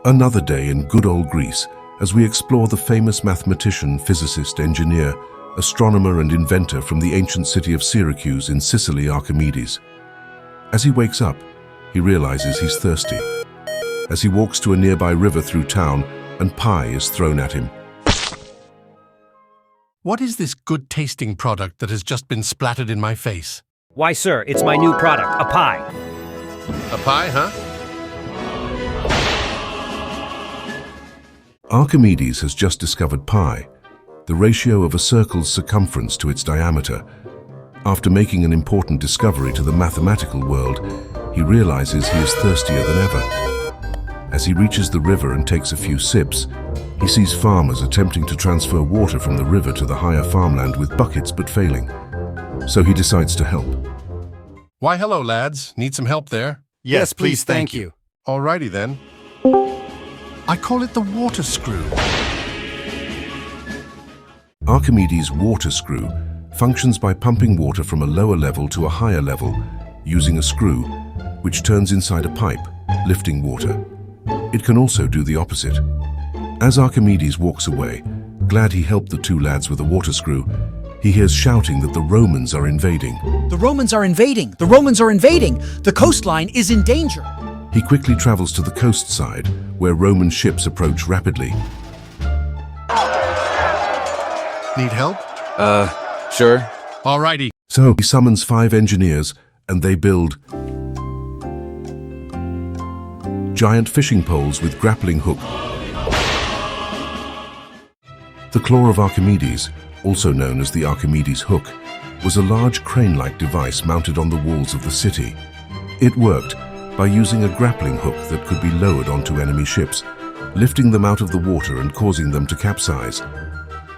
Another day in good old Greece as we explore the famous mathematician, physicist, engineer, astronomer and inventor from the ancient city of Syracuse in Sicily, Archimedes. As he wakes up, he realizes he's thirsty. As he walks to a nearby river through town, and pie is thrown at him. What is this good-tasting product that has just been splattered in my face? Why, sir, it's my new product, a pie. A pie, huh? Archimedes has just discovered pi, the ratio of a circle's circumference to its diameter. After making an important discovery to the mathematical world, he realizes he is thirstier than ever. As he reaches the river and takes a few sips, he sees farmers attempting to transfer water from the river to the higher farmland with buckets but failing. So he decides to help. Why, hello, lads. Need some help there? Yes, please, thank you. Alrighty then. I call it the water screw. Archimedes' water screw functions by pumping water from a lower level to a higher level using a screw, which turns inside a pipe, lifting water. It can also do the opposite. As Archimedes walks away, glad he helped the two lads with the water screw, he hears shouting that the Romans are invading. The Romans are invading! The Romans are invading! The coastline is in danger! He quickly travels to the coast side, where Roman ships approach rapidly. Need help? Sure. Alrighty. So he summons 5 engineers, and they build giant fishing poles with grappling hook. The claw of Archimedes, also known as the Archimedes hook, was a large crane-like device mounted on the walls of the city. It worked by using a grappling hook that could be lowered onto enemy ships, lifting them out of the water and causing them to capsize.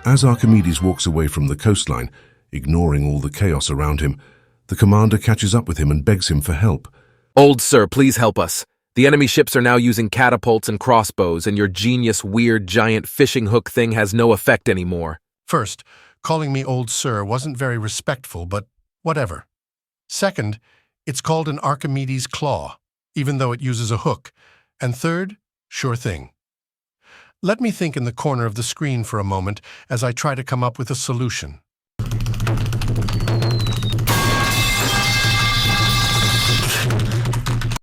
As Archimedes walks away from the coastline, ignoring all the chaos around him, the commander catches up with him and begs him for help. Old sir, please help us. The enemy ships are now using catapults and crossbows, and your genius, weird, giant fishing hook thing has no effect anymore. First, calling me old sir wasn't very respectful, but whatever. Second, it's called an Archimedes claw, even though it uses a hook. And third, sure thing. Let me think in the corner of the screen for a moment as I try to come up with a solution.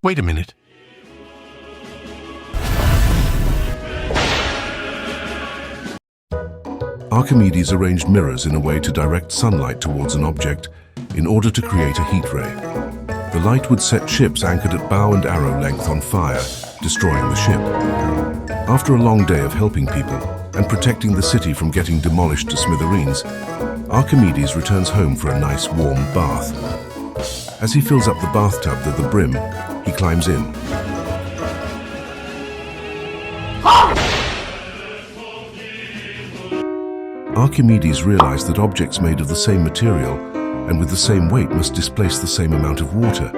Wait a minute. Archimedes arranged mirrors in a way to direct sunlight towards an object in order to create a heat ray. The light would set ships anchored at bow and arrow length on fire, destroying the ship. After a long day of helping people and protecting the city from getting demolished to smithereens, Archimedes returns home for a nice warm bath. As he fills up the bathtub to the brim, he climbs in. Archimedes realized that objects made of the same material and with the same weight must displace the same amount of water.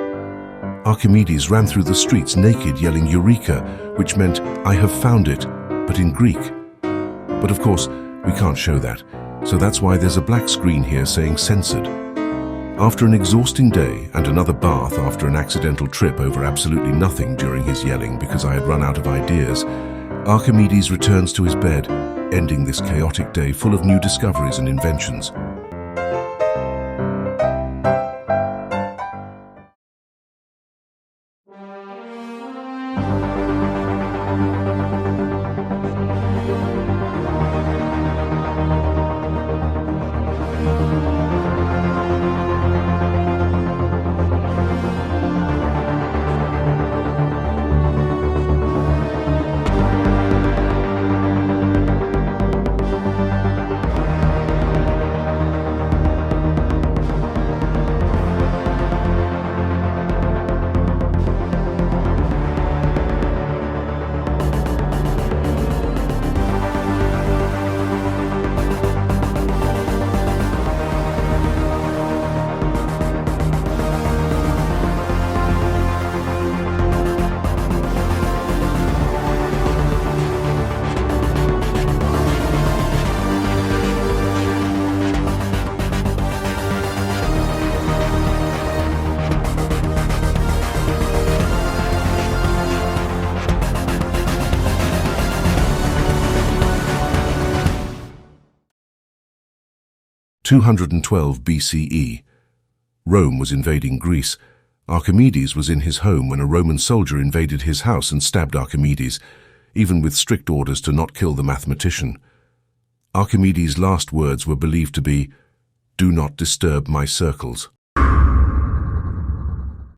Archimedes ran through the streets naked, yelling "Eureka," which meant "I have found it," but in Greek. But of course, we can't show that, so that's why there's a black screen here saying "Censored." After an exhausting day and another bath after an accidental trip over absolutely nothing during his yelling because I had run out of ideas, Archimedes returns to his bed, ending this chaotic day full of new discoveries and inventions. 212 BCE. Rome was invading Greece. Archimedes was in his home when a Roman soldier invaded his house and stabbed Archimedes, even with strict orders to not kill the mathematician. Archimedes' last words were believed to be, "Do not disturb my circles."